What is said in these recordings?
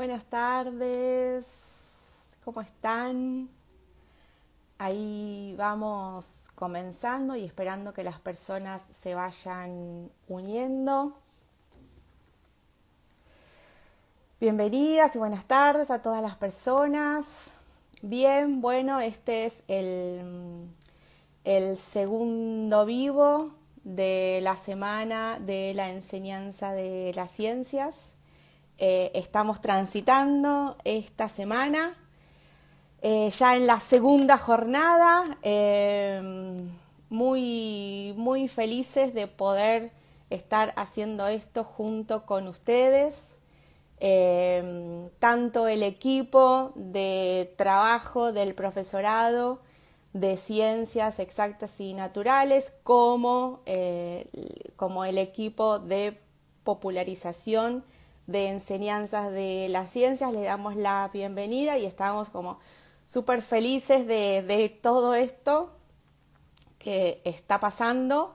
Buenas tardes, ¿cómo están? Ahí vamos comenzando y esperando que las personas se vayan uniendo. Bienvenidas y buenas tardes a todas las personas. Bien, bueno, este es el segundo vivo de la semana de la enseñanza de las ciencias. Estamos transitando esta semana ya en la segunda jornada, muy felices de poder estar haciendo esto junto con ustedes. Tanto el equipo de trabajo del profesorado de ciencias exactas y naturales como el equipo de popularización de enseñanzas de las ciencias. Les damos la bienvenida y estamos como súper felices de todo esto que está pasando.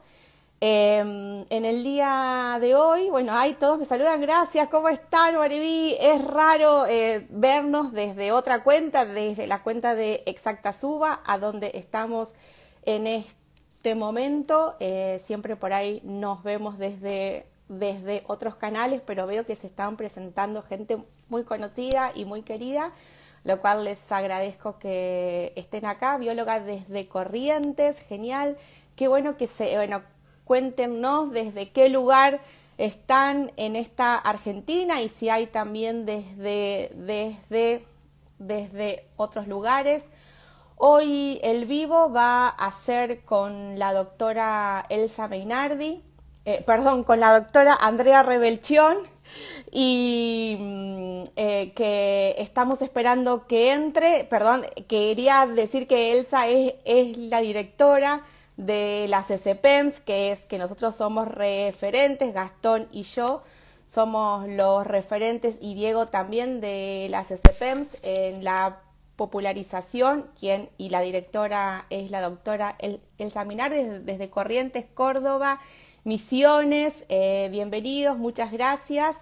En el día de hoy, bueno, hay todos me saludan, gracias, ¿cómo están, Mariví? Es raro vernos desde otra cuenta, desde la cuenta de Exactasuba, a donde estamos en este momento. Siempre por ahí nos vemos desde otros canales, pero veo que se están presentando gente muy conocida y muy querida, lo cual les agradezco que estén acá. Bióloga desde Corrientes, genial, qué bueno que cuéntenos desde qué lugar están en esta Argentina y si hay también desde otros lugares. Hoy el vivo va a ser con la doctora Elsa Meinardi, con la doctora Andrea Rebelchión, y que estamos esperando que entre. Perdón, quería decir que Elsa es la directora de las CCPEMS, que nosotros somos referentes, Gastón y yo somos los referentes, y Diego también, de las CCPEMS en la popularización, y la directora es la doctora Elsa Minardi desde Corrientes, Córdoba, Misiones. Bienvenidos, muchas gracias.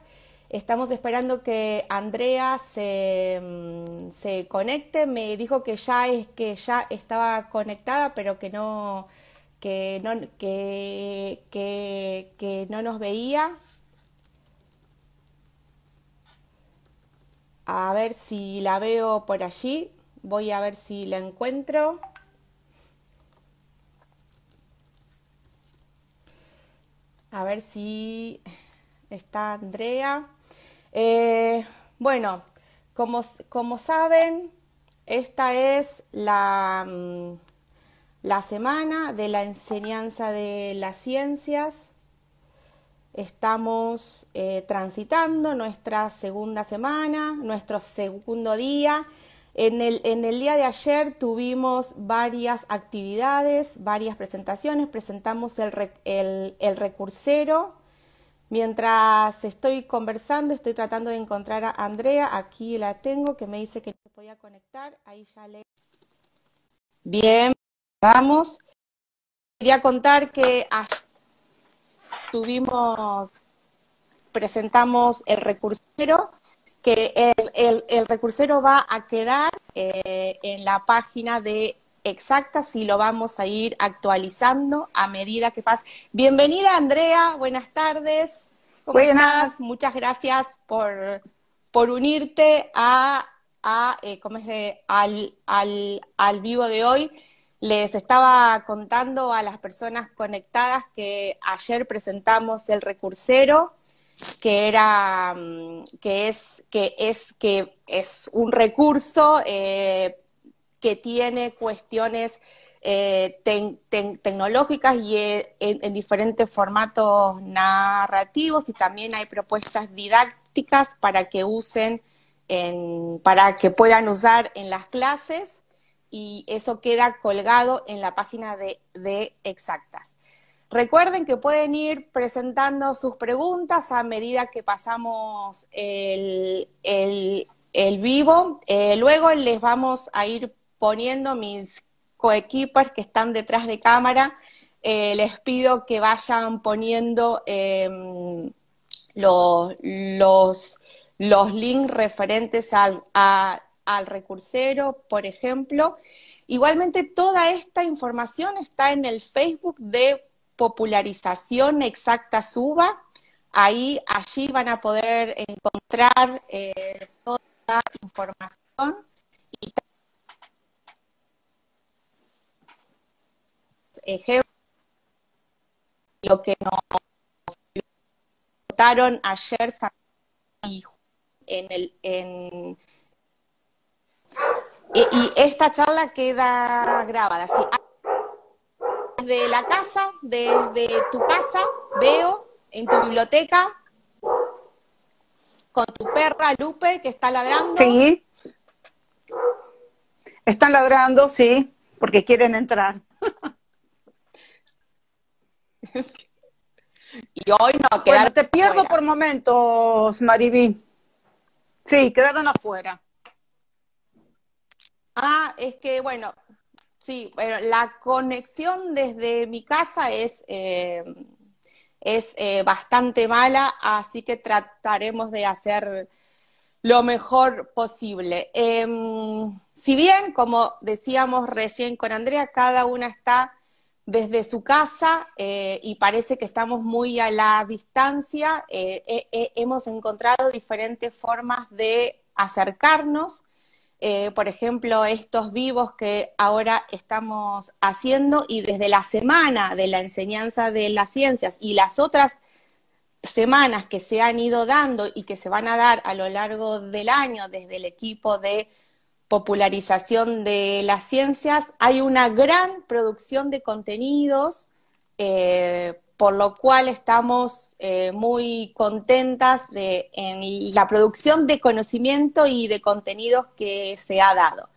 Estamos esperando que Andrea se conecte. Me dijo que ya estaba conectada, pero que no nos veía. A ver si la veo por allí. Voy a ver si la encuentro. A ver si está Andrea. Bueno, como saben, esta es la semana de la enseñanza de las ciencias. Estamos transitando nuestra segunda semana, nuestro segundo día. En el día de ayer tuvimos varias actividades, varias presentaciones. Presentamos el recursero. Mientras estoy conversando, estoy tratando de encontrar a Andrea. Aquí la tengo, que me dice que no se podía conectar. Ahí ya le... Bien, vamos. Quería contar que presentamos el recursero, que el recursero va a quedar en la página de Exactas y lo vamos a ir actualizando a medida que pase. Bienvenida, Andrea, buenas tardes. ¿Cómo Buenas. estás? Muchas gracias por unirte al vivo de hoy. Les estaba contando a las personas conectadas que ayer presentamos el recursero, que es un recurso que tiene cuestiones tecnológicas y en diferentes formatos narrativos, y también hay propuestas didácticas para que para que puedan usar en las clases, y eso queda colgado en la página de Exactas. Recuerden que pueden ir presentando sus preguntas a medida que pasamos el vivo. Luego les vamos a ir poniendo, mis coequippers que están detrás de cámara, les pido que vayan poniendo los links referentes al recursero, por ejemplo. Igualmente, toda esta información está en el Facebook de Popularización Exacta Suba. Allí van a poder encontrar toda la información y ejemplos, lo que nos contaron ayer y esta charla queda grabada. ¿Sí? Desde la casa, desde tu casa, veo en tu biblioteca con tu perra Lupe que está ladrando. Sí, están ladrando, sí, porque quieren entrar. Y hoy no quedaron. Bueno, te pierdo afuera. por momentos, Mariví. Sí, quedaron afuera. Ah, es que bueno, sí, bueno, la conexión desde mi casa es bastante mala, así que trataremos de hacer lo mejor posible. Si bien, como decíamos recién con Andrea, cada una está desde su casa y parece que estamos muy a la distancia, hemos encontrado diferentes formas de acercarnos. Por ejemplo, estos vivos que ahora estamos haciendo y desde la semana de la enseñanza de las ciencias y las otras semanas que se han ido dando y que se van a dar a lo largo del año desde el equipo de popularización de las ciencias, hay una gran producción de contenidos, por lo cual estamos muy contentas en la producción de conocimiento y de contenidos que se ha dado.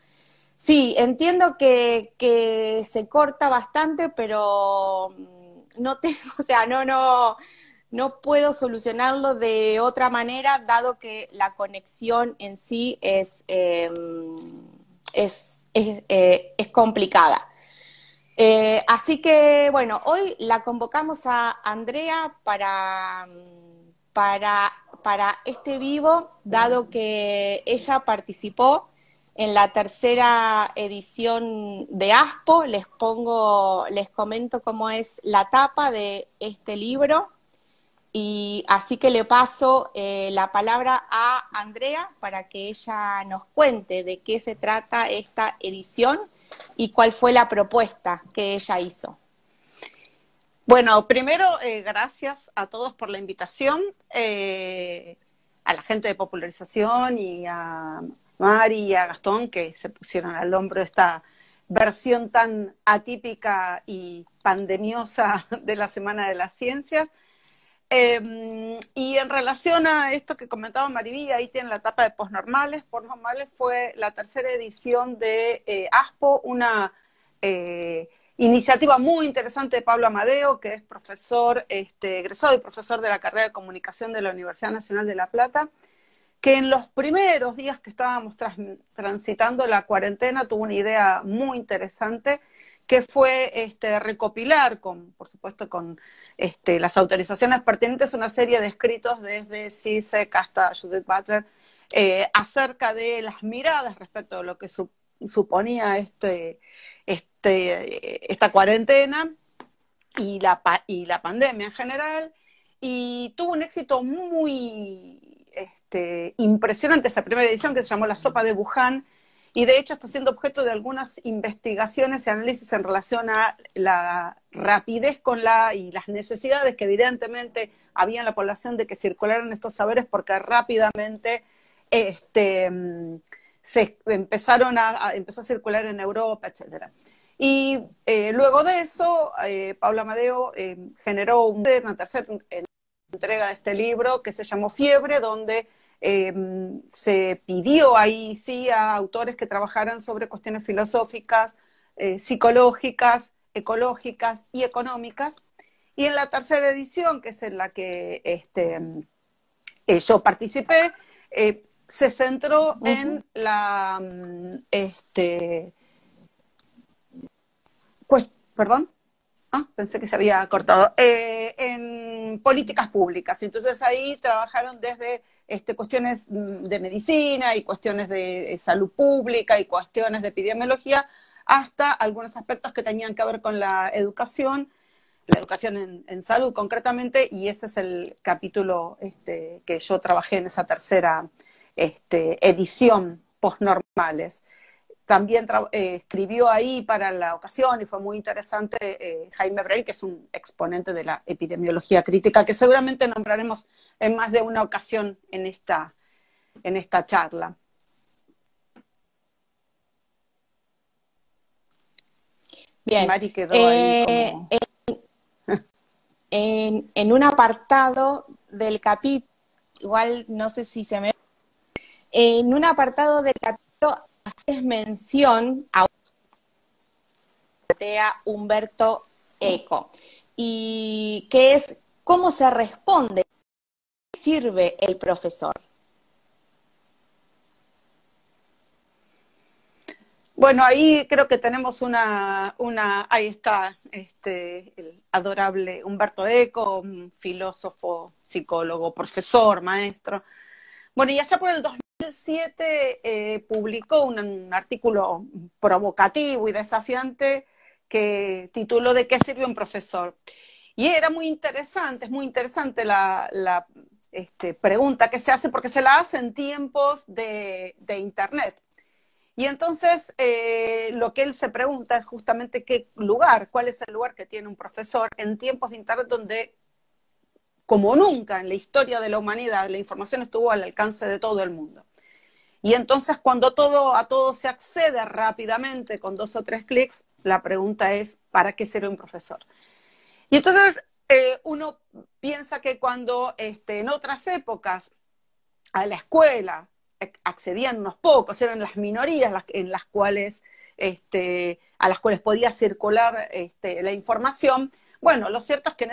Sí, entiendo que se corta bastante, pero no tengo, o sea, no puedo solucionarlo de otra manera, dado que la conexión en sí es complicada. Así que, bueno, hoy la convocamos a Andrea para este vivo, dado que ella participó en la tercera edición de ASPO. Les comento cómo es la tapa de este libro. Y así que le paso la palabra a Andrea para que ella nos cuente de qué se trata esta edición y cuál fue la propuesta que ella hizo. Bueno, primero, gracias a todos por la invitación, a la gente de popularización y a Mari y a Gastón que se pusieron al hombro esta versión tan atípica y pandemiosa de la Semana de las Ciencias. Y en relación a esto que comentaba Mariví, ahí tienen la etapa de Postnormales. Postnormales fue la tercera edición de ASPO, una iniciativa muy interesante de Pablo Amadeo, que es profesor, egresado y profesor de la carrera de Comunicación de la Universidad Nacional de La Plata, que en los primeros días que estábamos transitando la cuarentena tuvo una idea muy interesante, que fue recopilar, por supuesto con las autorizaciones pertinentes, una serie de escritos desde Zizek hasta Judith Butler, acerca de las miradas respecto a lo que suponía esta cuarentena y la pandemia en general, y tuvo un éxito muy impresionante esa primera edición, que se llamó La Sopa de Wuhan, y de hecho está siendo objeto de algunas investigaciones y análisis en relación a la rapidez y las necesidades que evidentemente había en la población de que circularan estos saberes, porque rápidamente empezó a circular en Europa, etcétera. Y luego de eso, Pablo Amadeo generó una tercera entrega de este libro que se llamó Fiebre, donde se pidió ahí sí a autores que trabajaran sobre cuestiones filosóficas, psicológicas, ecológicas y económicas. Y en la tercera edición, que es en la que yo participé, se centró en la perdón. Pensé que se había cortado. En políticas públicas. Entonces ahí trabajaron desde cuestiones de medicina y cuestiones de salud pública y cuestiones de epidemiología, hasta algunos aspectos que tenían que ver con la educación en salud concretamente, y ese es el capítulo que yo trabajé en esa tercera edición postnormales. También escribió ahí para la ocasión y fue muy interesante Jaime Breil, que es un exponente de la epidemiología crítica, que seguramente nombraremos en más de una ocasión en esta charla. Bien. Mari quedó ahí como... En un apartado del capítulo, igual no sé si se me... En un apartado del capítulo haces mención a Umberto Eco, y que es cómo se responde, qué sirve el profesor. Bueno, ahí creo que tenemos ahí está el adorable Umberto Eco, un filósofo, psicólogo, profesor, maestro. Bueno, y allá por el 2007 publicó un artículo provocativo y desafiante que tituló ¿De qué sirve un profesor? Y era muy interesante, es muy interesante la pregunta que se hace, porque se la hace en tiempos de Internet. Y entonces lo que él se pregunta es justamente cuál es el lugar que tiene un profesor en tiempos de Internet, donde, como nunca en la historia de la humanidad, la información estuvo al alcance de todo el mundo. Y entonces cuando a todo se accede rápidamente con 2 o 3 clics, la pregunta es, ¿para qué sirve un profesor? Y entonces uno piensa que cuando en otras épocas a la escuela accedían unos pocos, eran las minorías a las cuales podía circular la información. Bueno, lo cierto es que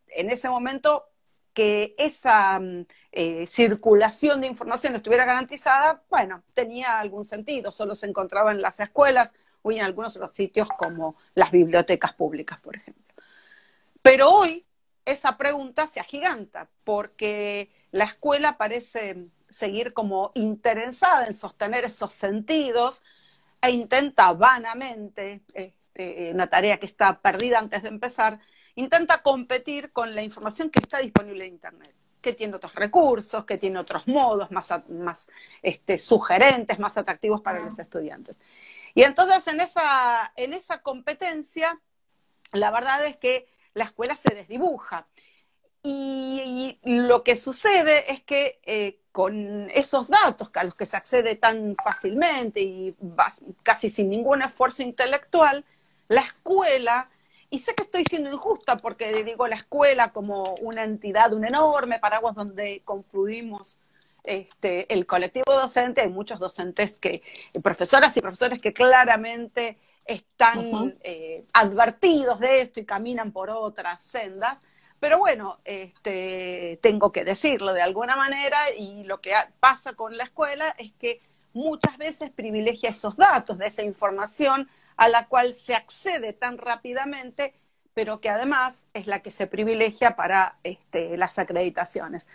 en ese momento que esa circulación de información estuviera garantizada, bueno, tenía algún sentido, solo se encontraba en las escuelas o en algunos otros sitios como las bibliotecas públicas, por ejemplo. Pero hoy esa pregunta se agiganta, porque la escuela parece seguir como interesada en sostener esos sentidos e intenta vanamente, una tarea que está perdida antes de empezar, intenta competir con la información que está disponible en Internet, que tiene otros recursos, que tiene otros modos más sugerentes, más atractivos para los estudiantes. Y entonces en esa competencia, la verdad es que la escuela se desdibuja. Y lo que sucede es que con esos datos a los que se accede tan fácilmente y casi sin ningún esfuerzo intelectual, la escuela, y sé que estoy siendo injusta porque digo la escuela como una entidad, un enorme paraguas donde confluimos el colectivo docente, hay muchos docentes, profesoras y profesores que claramente están advertidos de esto y caminan por otras sendas. Pero bueno, tengo que decirlo de alguna manera, y lo que pasa con la escuela es que muchas veces privilegia esos datos, de esa información a la cual se accede tan rápidamente, pero que además es la que se privilegia para las acreditaciones.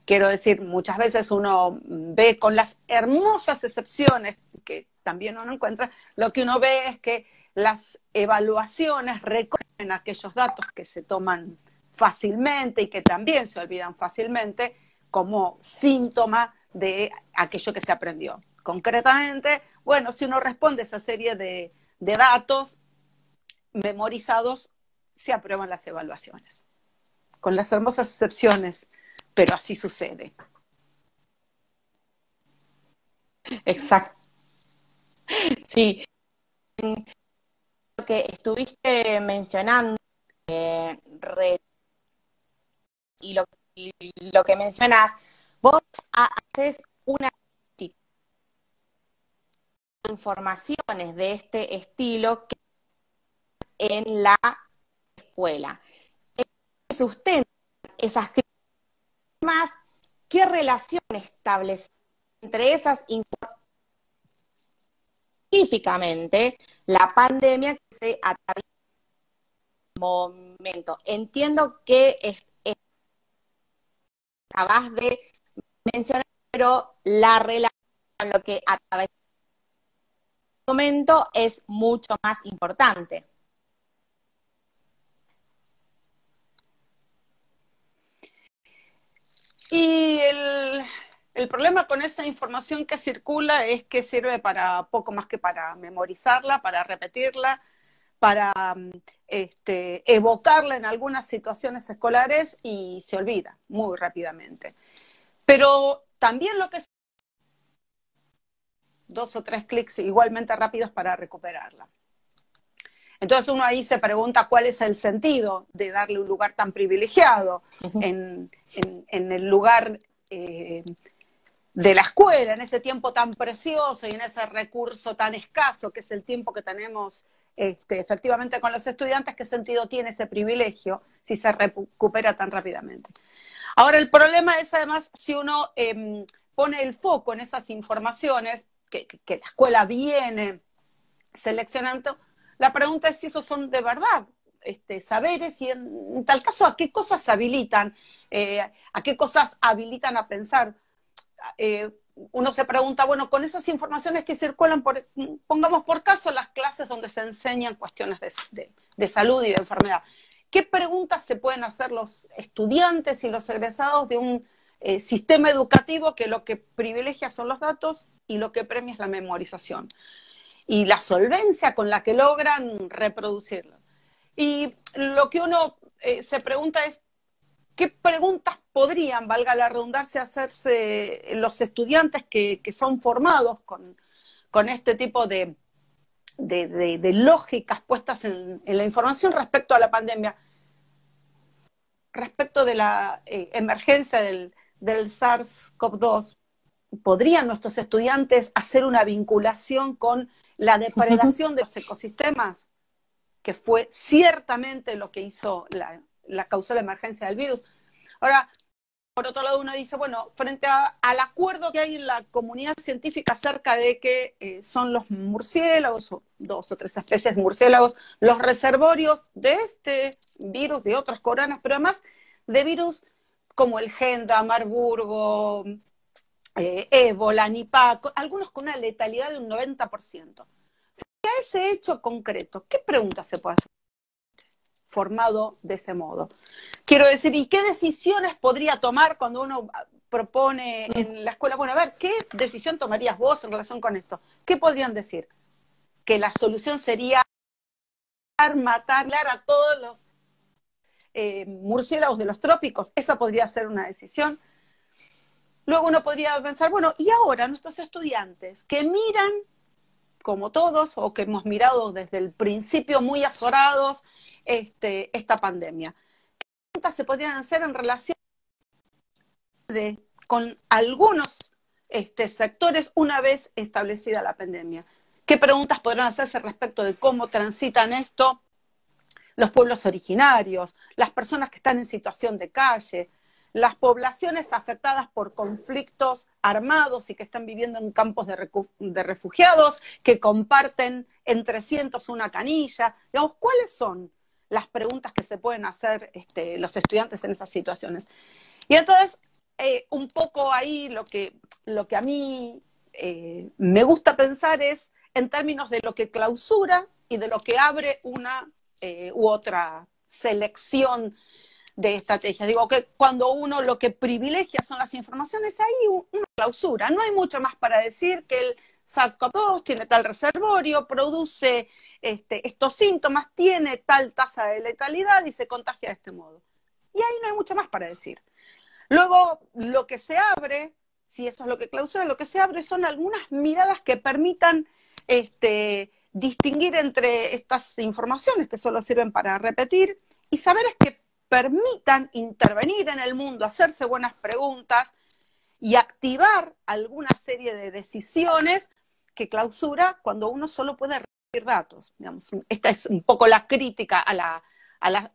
Quiero decir, muchas veces uno ve, con las hermosas excepciones que también uno encuentra, lo que uno ve es que las evaluaciones recogen aquellos datos que se toman fácilmente y que también se olvidan fácilmente como síntoma de aquello que se aprendió. Concretamente, bueno, si uno responde a esa serie de datos memorizados, se aprueban las evaluaciones. Con las hermosas excepciones, pero así sucede. Exacto. Sí. Lo que estuviste mencionando, y lo que mencionas, vos haces una informaciones de este estilo en la escuela. Sustenta esas críticas. Más, ¿qué relación establece entre esas informaciones? Específicamente, la pandemia que se atraviesa momento. Entiendo que acabas de mencionar, pero la relación con lo que atravesamos en este momento es mucho más importante. Y el problema con esa información que circula es que sirve para poco más que para memorizarla, para repetirla, para evocarla en algunas situaciones escolares y se olvida muy rápidamente. Pero también lo que es 2 o 3 clics igualmente rápidos para recuperarla. Entonces uno ahí se pregunta cuál es el sentido de darle un lugar tan privilegiado en el lugar de la escuela, en ese tiempo tan precioso y en ese recurso tan escaso que es el tiempo que tenemos efectivamente con los estudiantes. ¿Qué sentido tiene ese privilegio si se recupera tan rápidamente? Ahora, el problema es además si uno pone el foco en esas informaciones que la escuela viene seleccionando. La pregunta es si esos son de verdad saberes y en tal caso a qué cosas habilitan, a qué cosas habilitan a pensar. Uno se pregunta, bueno, con esas informaciones que circulan, pongamos por caso las clases donde se enseñan cuestiones de salud y de enfermedad. ¿Qué preguntas se pueden hacer los estudiantes y los egresados de un sistema educativo que lo que privilegia son los datos y lo que premia es la memorización? Y la solvencia con la que logran reproducirlo. Y lo que uno se pregunta es, ¿qué preguntas podrían, valga la redundancia, hacerse los estudiantes que son formados con este tipo de lógicas puestas en la información respecto a la pandemia, respecto de la emergencia del SARS-CoV-2? ¿Podrían nuestros estudiantes hacer una vinculación con la depredación de los ecosistemas, que fue ciertamente lo que hizo causó la emergencia del virus? Ahora, por otro lado, uno dice, bueno, frente al acuerdo que hay en la comunidad científica acerca de que son los murciélagos, o 2 o 3 especies de murciélagos, los reservorios de este virus, de otros coronas, pero además de virus como el Hendra, Marburgo, ébola, Nipah, algunos con una letalidad de un 90%. Frente a ese hecho concreto, ¿qué preguntas se puede hacer formado de ese modo? Quiero decir, ¿y qué decisiones podría tomar cuando uno propone en la escuela? Bueno, a ver, ¿qué decisión tomarías vos en relación con esto? ¿Qué podrían decir? Que la solución sería matar a todos los murciélagos de los trópicos. Esa podría ser una decisión. Luego uno podría pensar, bueno, ¿y ahora nuestros estudiantes que miran, como todos, o que hemos mirado desde el principio muy azorados, esta pandemia? ¿Qué preguntas se podrían hacer en relación con algunos sectores una vez establecida la pandemia? ¿Qué preguntas podrán hacerse respecto de cómo transitan esto los pueblos originarios, las personas que están en situación de calle, las poblaciones afectadas por conflictos armados y que están viviendo en campos de refugiados, que comparten entre cientos una canilla? Digamos, ¿cuáles son las preguntas que se pueden hacer los estudiantes en esas situaciones? Y entonces, un poco ahí lo que a mí me gusta pensar es en términos de lo que clausura y de lo que abre una u otra selección de estrategias. Digo que cuando uno lo que privilegia son las informaciones, ahí una clausura. No hay mucho más para decir que el SARS-CoV-2 tiene tal reservorio, produce estos síntomas, tiene tal tasa de letalidad y se contagia de este modo. Y ahí no hay mucho más para decir. Luego, lo que se abre, si eso es lo que clausura, lo que se abre son algunas miradas que permitan distinguir entre estas informaciones que solo sirven para repetir y saberes que permitan intervenir en el mundo, hacerse buenas preguntas y activar alguna serie de decisiones que clausura cuando uno solo puede repetir datos. Digamos, esta es un poco la crítica a la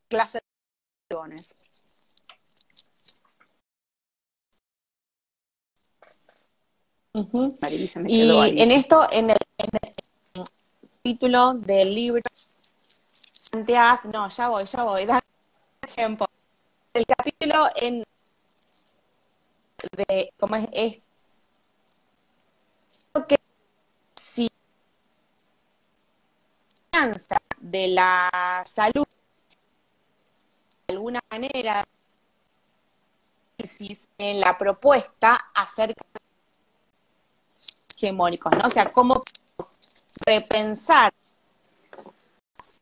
clase de decisiones. Mariby se me quedó ahí. En esto, en el título del libro, planteás, no, ya voy, dame tiempo. El capítulo de cómo es que si la de la salud de alguna manera en la propuesta acerca de hegemónicos, ¿no? O sea, cómo repensar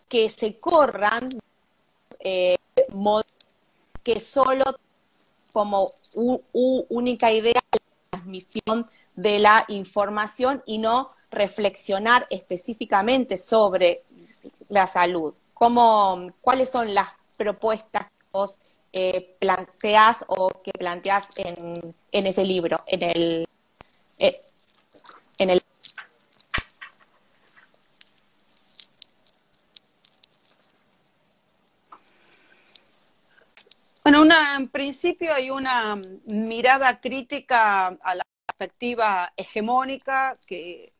que se corran modelos que solo como única idea la transmisión de la información y no reflexionar específicamente sobre la salud. ¿Cuáles son las propuestas que vos planteás o que planteás en ese libro, en el... Bueno, en principio hay una mirada crítica a la perspectiva hegemónica que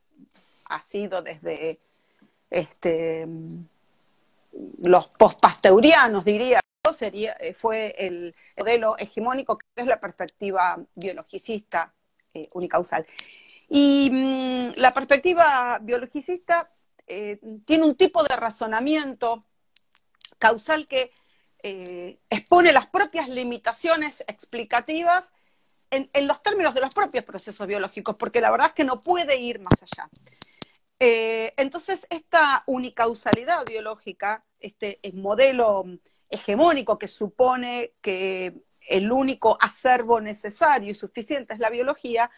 ha sido desde los postpasteurianos, diría, fue el modelo hegemónico, que es la perspectiva biologicista unicausal. Y la perspectiva biologicista tiene un tipo de razonamiento causal que expone las propias limitaciones explicativas en los términos de los propios procesos biológicos, porque la verdad es que no puede ir más allá. Entonces, esta unicausalidad biológica, este modelo hegemónico que supone que el único acervo necesario y suficiente es la biología,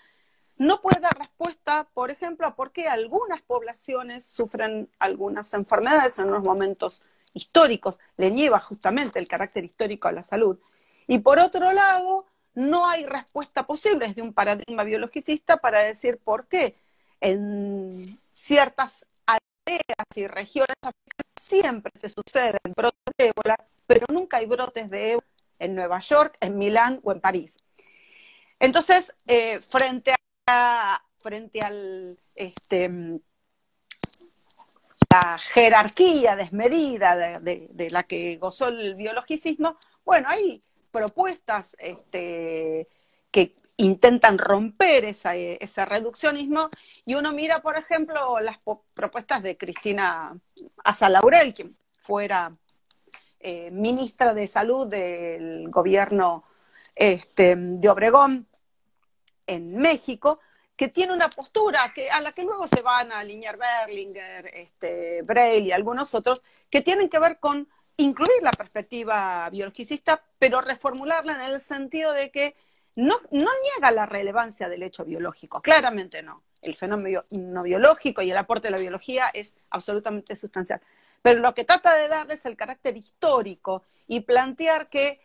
no puede dar respuesta, por ejemplo, a por qué algunas poblaciones sufren algunas enfermedades en unos momentos históricos, le lleva justamente el carácter histórico a la salud. Y por otro lado, no hay respuesta posible desde un paradigma biologicista para decir por qué en ciertas áreas y regiones africanas siempre se suceden brotes de ébola, pero nunca hay brotes de ébola en Nueva York, en Milán o en París. Entonces, frente al la jerarquía desmedida de la que gozó el biologicismo, bueno, hay propuestas que intentan romper ese reduccionismo, y uno mira, por ejemplo, las propuestas de Cristina Aza Laurel, quien fuera ministra de Salud del gobierno de Obregón en México, que tiene una postura a la que luego se van a alinear Berlinger, Breil y algunos otros, que tienen que ver con incluir la perspectiva biologicista, pero reformularla en el sentido de que no niega la relevancia del hecho biológico, claramente no. El fenómeno no biológico y el aporte de la biología es absolutamente sustancial. Pero lo que trata de darle es el carácter histórico y plantear que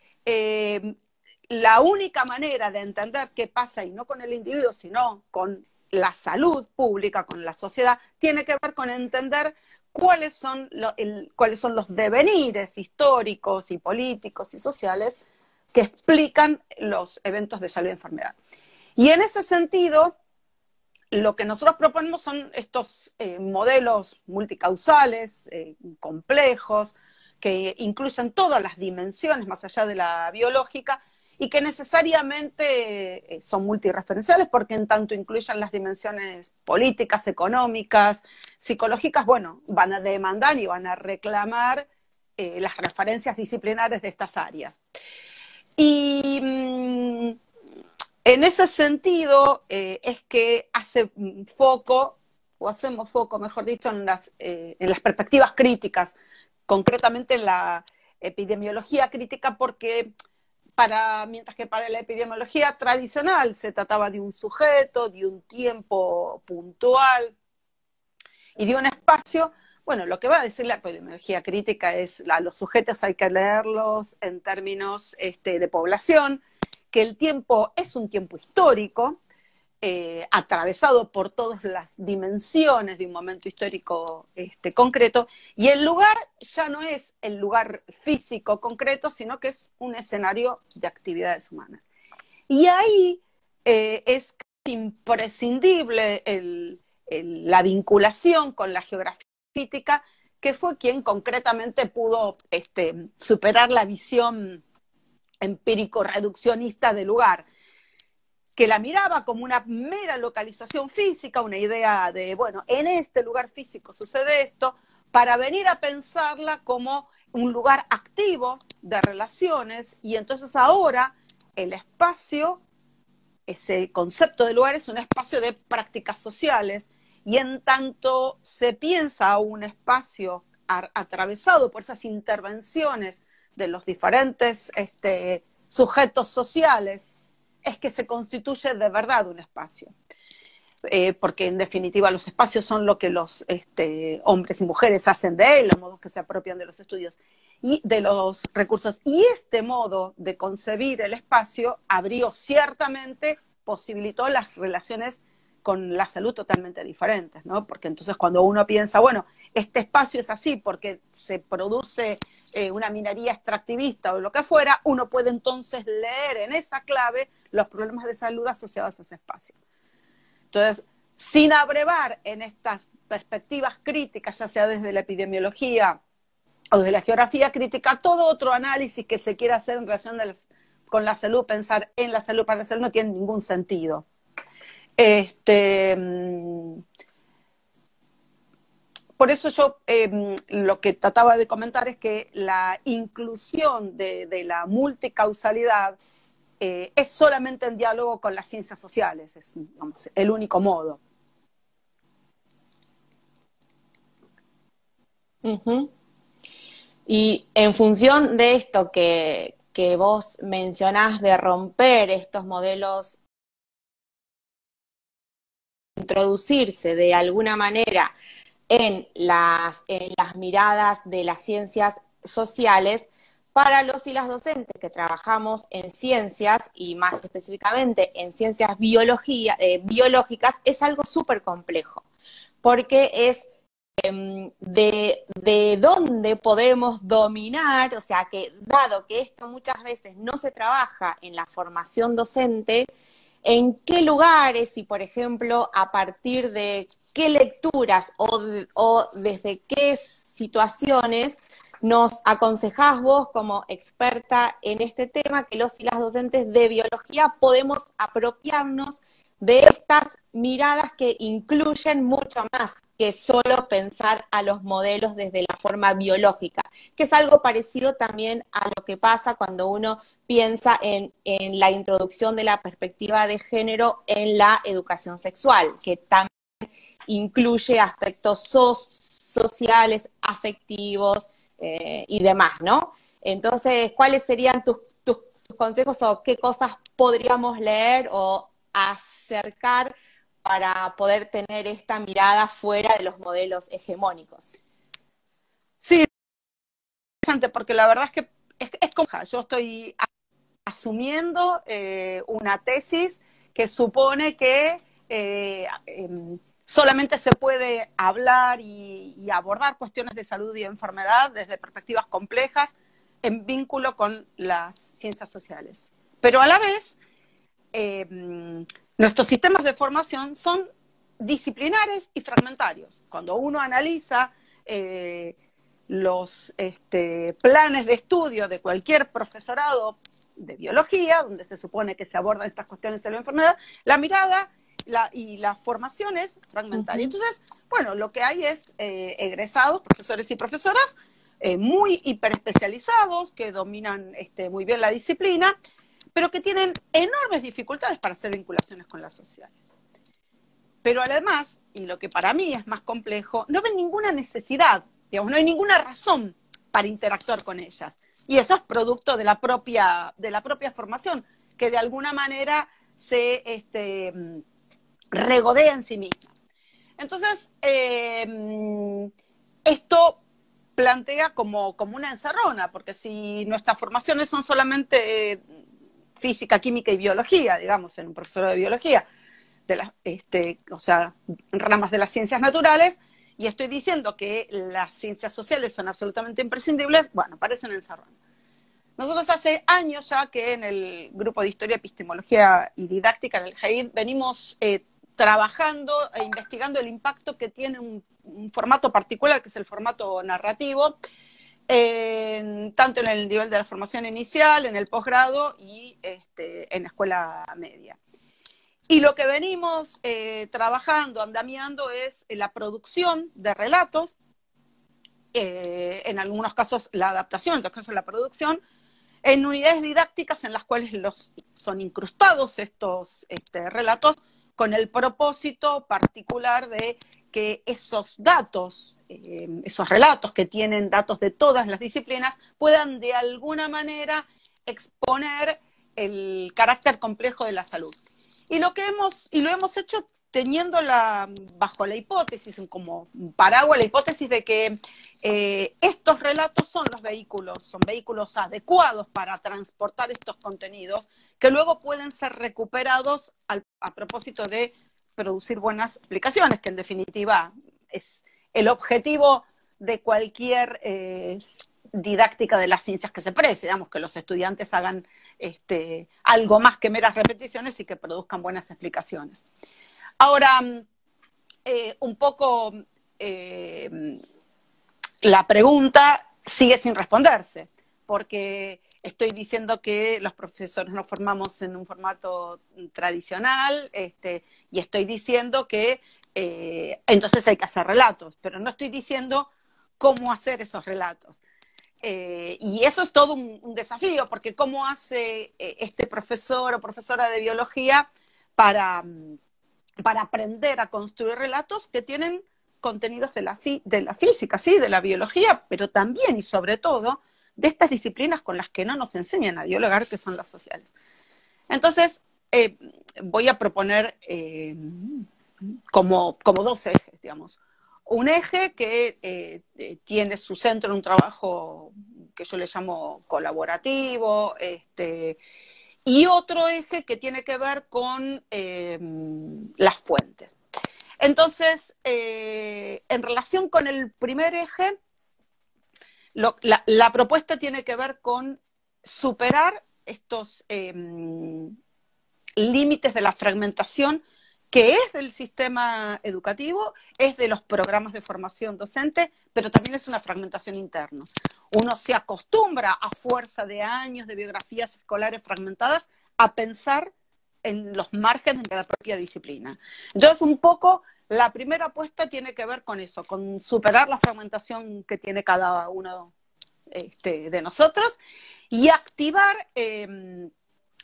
la única manera de entender qué pasa, y no con el individuo, sino con la salud pública, con la sociedad, tiene que ver con entender cuáles son los devenires históricos y políticos y sociales que explican los eventos de salud y enfermedad. Y en ese sentido, lo que nosotros proponemos son estos modelos multicausales, complejos, que incluyen todas las dimensiones más allá de la biológica, y que necesariamente son multireferenciales porque en tanto incluyan las dimensiones políticas, económicas, psicológicas, bueno, van a demandar y van a reclamar las referencias disciplinares de estas áreas. Y en ese sentido es que hacemos foco, mejor dicho, en las perspectivas críticas, concretamente en la epidemiología crítica, porque mientras que para la epidemiología tradicional se trataba de un sujeto, de un tiempo puntual y de un espacio, bueno, lo que va a decir la epidemiología crítica es a los sujetos hay que leerlos en términos de población, que el tiempo es un tiempo histórico, atravesado por todas las dimensiones de un momento histórico concreto, y el lugar ya no es el lugar físico concreto, sino que es un escenario de actividades humanas. Y ahí es imprescindible la vinculación con la geografía física, que fue quien concretamente pudo superar la visión empírico-reduccionista del lugar, que la miraba como una mera localización física, una idea de, bueno, en este lugar físico sucede esto, para venir a pensarla como un lugar activo de relaciones, y entonces ahora el espacio, ese concepto de lugar es un espacio de prácticas sociales, y en tanto se piensa un espacio atravesado por esas intervenciones de los diferentes sujetos sociales, es que se constituye de verdad un espacio. Porque en definitiva los espacios son lo que los hombres y mujeres hacen de él, los modos que se apropian de los estudios y de los recursos. Y este modo de concebir el espacio abrió ciertamente, posibilitó las relaciones con la salud totalmente diferentes, ¿no? Porque entonces cuando uno piensa, bueno, este espacio es así porque se produce una minería extractivista o lo que fuera, uno puede entonces leer en esa clave los problemas de salud asociados a ese espacio. Entonces, sin abrevar en estas perspectivas críticas, ya sea desde la epidemiología o de la geografía crítica, todo otro análisis que se quiera hacer en relación con la salud, pensar en la salud para la salud, no tiene ningún sentido. Por eso yo lo que trataba de comentar es que la inclusión de la multicausalidad es solamente en diálogo con las ciencias sociales, es, vamos, el único modo. Uh-huh. Y en función de esto que vos mencionás de romper estos modelos, introducirse de alguna manera en las miradas de las ciencias sociales, para los y las docentes que trabajamos en ciencias, y más específicamente en ciencias biológicas, es algo súper complejo, porque es de dónde podemos dominar, o sea, que dado que esto muchas veces no se trabaja en la formación docente, en qué lugares y, por ejemplo, a partir de qué lecturas o desde qué situaciones nos aconsejás vos como experta en este tema que los y las docentes de biología podemos apropiarnos de estas miradas que incluyen mucho más que solo pensar a los modelos desde la forma biológica, que es algo parecido también a lo que pasa cuando uno piensa en la introducción de la perspectiva de género en la educación sexual, que también incluye aspectos sociales, afectivos y demás, ¿no? Entonces, ¿cuáles serían tus consejos o qué cosas podríamos leer o acercar para poder tener esta mirada fuera de los modelos hegemónicos? Sí, interesante, porque la verdad es que es como yo estoy asumiendo una tesis que supone que solamente se puede hablar y abordar cuestiones de salud y enfermedad desde perspectivas complejas en vínculo con las ciencias sociales. Pero a la vez, nuestros sistemas de formación son disciplinares y fragmentarios. Cuando uno analiza los planes de estudio de cualquier profesorado de biología, donde se supone que se abordan estas cuestiones de la enfermedad, la mirada y la formación es fragmentaria. Uh-huh. Entonces, bueno, lo que hay es egresados, profesores y profesoras, muy hiperespecializados, que dominan muy bien la disciplina, pero que tienen enormes dificultades para hacer vinculaciones con las sociales. Pero además, y lo que para mí es más complejo, no ven ninguna necesidad, digamos, no hay ninguna razón para interactuar con ellas. Y eso es producto de la propia formación, que de alguna manera se regodea en sí misma. Entonces, esto plantea como una encerrona, porque si nuestras formaciones son solamente física, química y biología, digamos, en un profesor de biología, o sea, ramas de las ciencias naturales, y estoy diciendo que las ciencias sociales son absolutamente imprescindibles, bueno, parecen encerrona. Nosotros hace años ya que en el grupo de Historia, Epistemología y Didáctica en el GEID venimos trabajando e investigando el impacto que tiene un formato particular, que es el formato narrativo, tanto en el nivel de la formación inicial, en el posgrado y en la escuela media. Y lo que venimos trabajando, andamiando, es la producción de relatos, en algunos casos la adaptación, en otros casos la producción, en unidades didácticas en las cuales son incrustados estos relatos con el propósito particular de que esos datos, esos relatos que tienen datos de todas las disciplinas, puedan de alguna manera exponer el carácter complejo de la salud. Y lo hemos hecho teniendo bajo la hipótesis, como paraguas, la hipótesis de que estos relatos son vehículos adecuados para transportar estos contenidos, que luego pueden ser recuperados a propósito de producir buenas explicaciones, que en definitiva es el objetivo de cualquier didáctica de las ciencias que se precie, digamos, que los estudiantes hagan algo más que meras repeticiones y que produzcan buenas explicaciones. Ahora, un poco la pregunta sigue sin responderse, porque estoy diciendo que los profesores nos formamos en un formato tradicional, y estoy diciendo que entonces hay que hacer relatos, pero no estoy diciendo cómo hacer esos relatos. Y eso es todo un desafío, porque ¿cómo hace este profesor o profesora de biología para aprender a construir relatos que tienen contenidos de la física, sí, de la biología, pero también y sobre todo de estas disciplinas con las que no nos enseñan a dialogar, que son las sociales? Entonces, voy a proponer como dos ejes, digamos. Un eje que tiene su centro en un trabajo que yo le llamo colaborativo, y otro eje que tiene que ver con las fuentes. Entonces, en relación con el primer eje, la propuesta tiene que ver con superar estos límites de la fragmentación que es del sistema educativo, es de los programas de formación docente, pero también es una fragmentación interna. Uno se acostumbra, a fuerza de años de biografías escolares fragmentadas, a pensar en los márgenes de la propia disciplina. Entonces, un poco, la primera apuesta tiene que ver con eso, con superar la fragmentación que tiene cada uno de nosotros y activar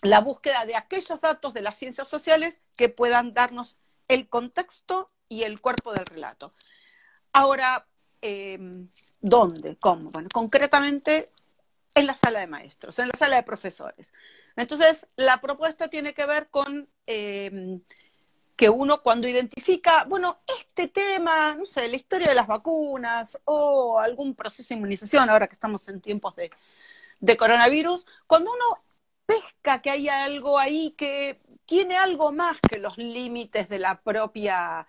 la búsqueda de aquellos datos de las ciencias sociales que puedan darnos el contexto y el cuerpo del relato. Ahora, ¿dónde? ¿Cómo? Bueno, concretamente en la sala de maestros, en la sala de profesores. Entonces, la propuesta tiene que ver con que uno cuando identifica, bueno, este tema, no sé, la historia de las vacunas o algún proceso de inmunización, ahora que estamos en tiempos de coronavirus, cuando uno pesca que hay algo ahí que tiene algo más que los límites de la propia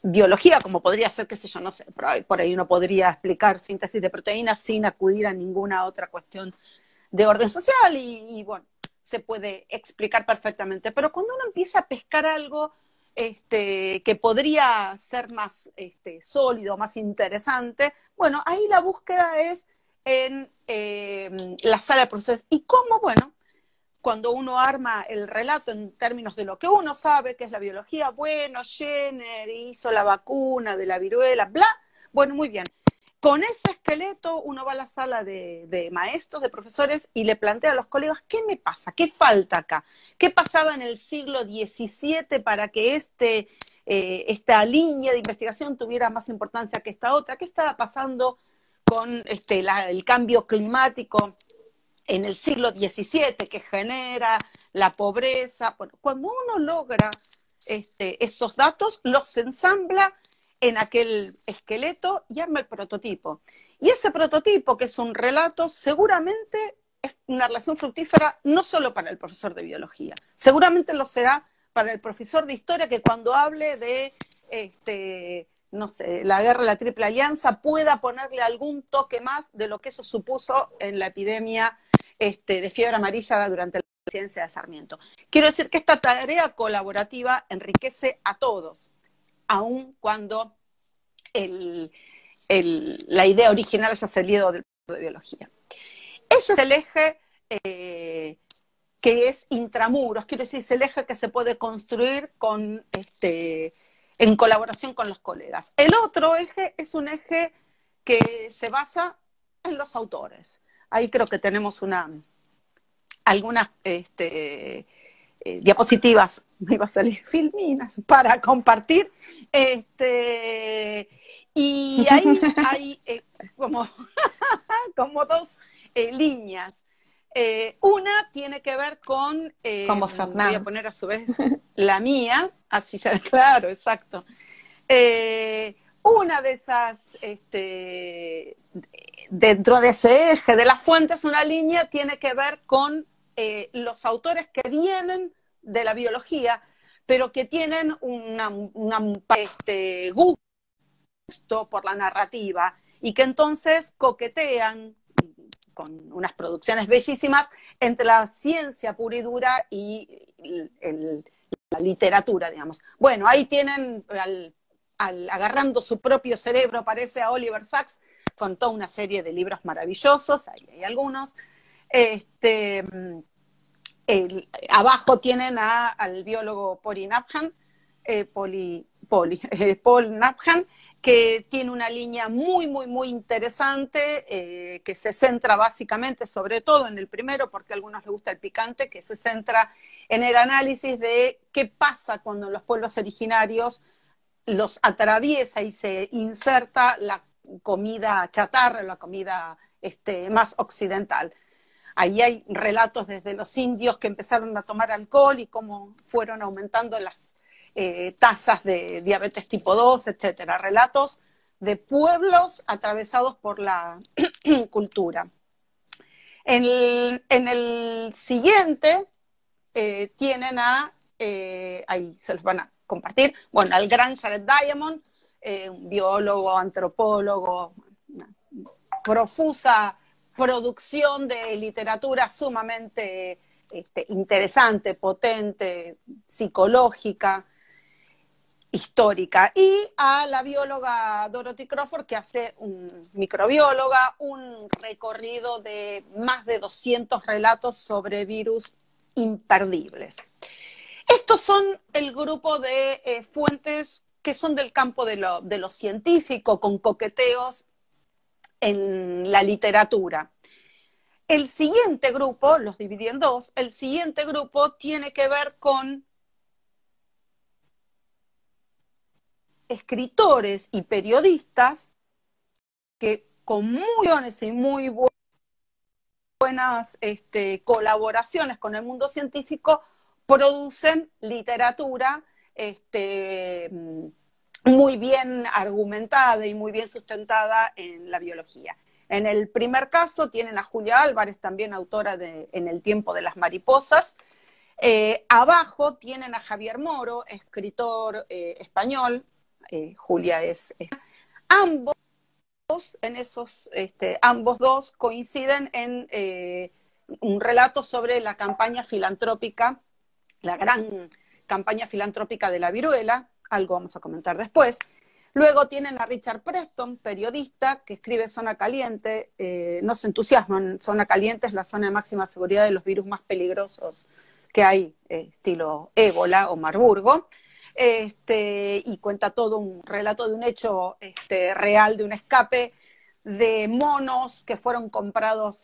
biología, como podría ser, qué sé yo, no sé, por ahí uno podría explicar síntesis de proteínas sin acudir a ninguna otra cuestión de orden social y bueno, se puede explicar perfectamente. Pero cuando uno empieza a pescar algo que podría ser más sólido, más interesante, bueno, ahí la búsqueda es en la sala de profesores. ¿Y cómo? Bueno, cuando uno arma el relato en términos de lo que uno sabe, que es la biología, bueno, Jenner hizo la vacuna de la viruela, bla, bueno, muy bien. Con ese esqueleto uno va a la sala de maestros, de profesores, y le plantea a los colegas, ¿qué me pasa? ¿Qué falta acá? ¿Qué pasaba en el siglo XVII para que esta línea de investigación tuviera más importancia que esta otra? ¿Qué estaba pasando con el cambio climático en el siglo XVII que genera la pobreza? Bueno, cuando uno logra esos datos, los ensambla en aquel esqueleto y arma el prototipo. Y ese prototipo, que es un relato, seguramente es una relación fructífera no solo para el profesor de biología, seguramente lo será para el profesor de historia, que cuando hable de no sé, la guerra de la Triple Alianza, pueda ponerle algún toque más de lo que eso supuso en la epidemia de fiebre amarilla durante ciencia de Sarmiento. Quiero decir que esta tarea colaborativa enriquece a todos, aun cuando la idea original haya salido del de biología. Ese es el eje que es intramuros, quiero decir, es el eje que se puede construir en colaboración con los colegas. El otro eje es un eje que se basa en los autores. Ahí creo que tenemos algunas diapositivas, me iba a salir filminas, para compartir. Y ahí hay como dos líneas. Una tiene que ver con, como Fernando. voy a poner a su vez la mía, así ya, claro, exacto. Una de esas, dentro de ese eje de las fuentes, una línea tiene que ver con los autores que vienen de la biología, pero que tienen un gusto por la narrativa y que entonces coquetean con unas producciones bellísimas entre la ciencia pura y dura y la literatura, digamos. Bueno, ahí tienen, agarrando su propio cerebro, parece a Oliver Sacks, con toda una serie de libros maravillosos, ahí hay algunos. Abajo tienen al biólogo Paul Nabhan, que tiene una línea muy, muy, muy interesante, que se centra básicamente, sobre todo en el primero, porque a algunos les gusta el picante, que se centra en el análisis de qué pasa cuando los pueblos originarios los atraviesa y se inserta la comida chatarra, la comida más occidental. Ahí hay relatos desde los indios que empezaron a tomar alcohol y cómo fueron aumentando las tasas de diabetes tipo 2, etcétera. Relatos de pueblos atravesados por la cultura. En el siguiente tienen ahí se los van a compartir, bueno, al gran Jared Diamond, un biólogo, antropólogo, una profusa producción de literatura sumamente interesante, potente, psicológica, histórica, y a la bióloga Dorothy Crawford, que hace microbióloga, un recorrido de más de 200 relatos sobre virus imperdibles. Estos son el grupo de fuentes que son del campo de lo científico, con coqueteos en la literatura. El siguiente grupo, los dividí en dos, el siguiente grupo tiene que ver con escritores y periodistas que con muy buenas y muy buenas colaboraciones con el mundo científico producen literatura muy bien argumentada y muy bien sustentada en la biología. En el primer caso tienen a Julia Álvarez, también autora de En el tiempo de las mariposas. Abajo tienen a Javier Moro, escritor español. Julia es ambos ambos dos coinciden en un relato sobre la campaña filantrópica, la gran campaña filantrópica de la viruela, algo vamos a comentar después. Luego tienen a Richard Preston, periodista, que escribe Zona Caliente. No se entusiasman, Zona Caliente es la zona de máxima seguridad de los virus más peligrosos que hay, estilo ébola o Marburgo. Y cuenta todo un relato de un hecho real, de un escape de monos que fueron comprados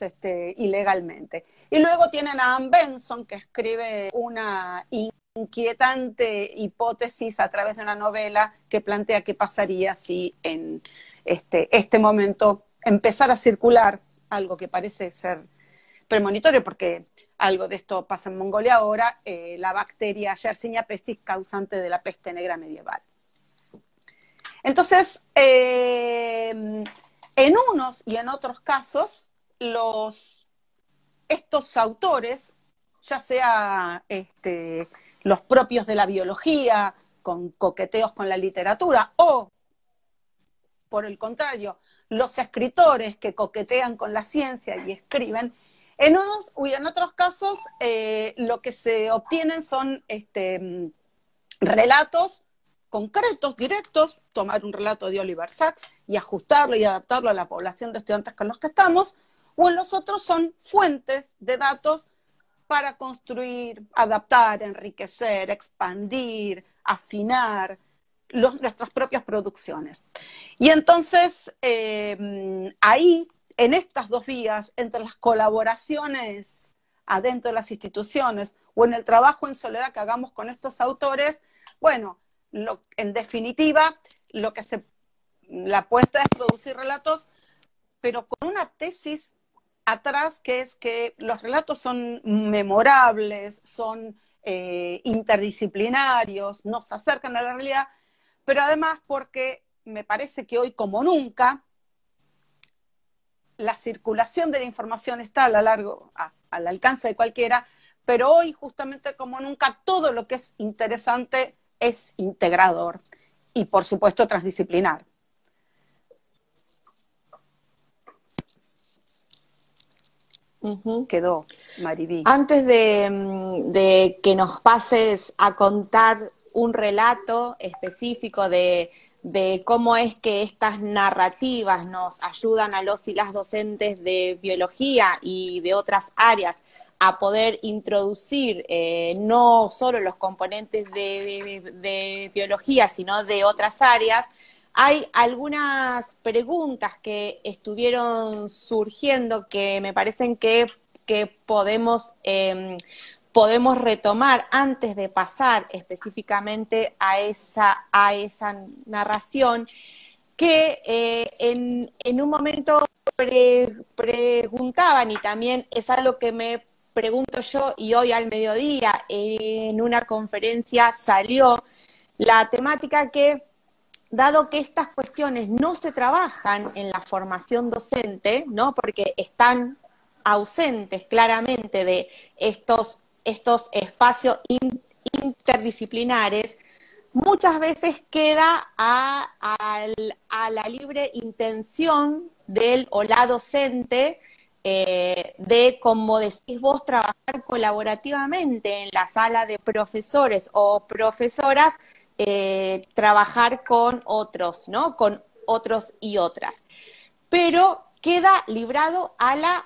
ilegalmente. Y luego tienen a Anne Benson, que escribe una inquietante hipótesis a través de una novela que plantea qué pasaría si en este momento empezara a circular algo que parece ser premonitorio, porque algo de esto pasa en Mongolia ahora, la bacteria Yersinia pestis, causante de la peste negra medieval. Entonces, en unos y en otros casos, estos autores, ya sea los propios de la biología, con coqueteos con la literatura, o, por el contrario, los escritores que coquetean con la ciencia y escriben, En unos y en otros casos lo que se obtienen son relatos concretos, directos, tomar un relato de Oliver Sacks y ajustarlo y adaptarlo a la población de estudiantes con los que estamos, o en los otros son fuentes de datos para construir, adaptar, enriquecer, expandir, afinar nuestras propias producciones. Y entonces, ahí, en estas dos vías, entre las colaboraciones adentro de las instituciones o en el trabajo en soledad que hagamos con estos autores, bueno, en definitiva, la apuesta es producir relatos, pero con una tesis atrás, que es que los relatos son memorables, son interdisciplinarios, nos acercan a la realidad, pero además porque me parece que hoy como nunca la circulación de la información está al alcance de cualquiera, pero hoy justamente como nunca todo lo que es interesante es integrador y por supuesto transdisciplinar. Quedó, Mariví. Antes de que nos pases a contar un relato específico de cómo es que estas narrativas nos ayudan a los y las docentes de biología y de otras áreas a poder introducir no solo los componentes de biología, sino de otras áreas, hay algunas preguntas que estuvieron surgiendo que me parecen que podemos, podemos retomar antes de pasar específicamente a esa narración, que en un momento preguntaban, y también es algo que me pregunto yo, y hoy al mediodía en una conferencia salió la temática que, dado que estas cuestiones no se trabajan en la formación docente, ¿no? Porque están ausentes claramente de estos espacios interdisciplinares, muchas veces queda a la libre intención del o la docente de, como decís vos, trabajar colaborativamente en la sala de profesores o profesoras, trabajar con otros, ¿no? Con otros y otras. Pero queda librado a la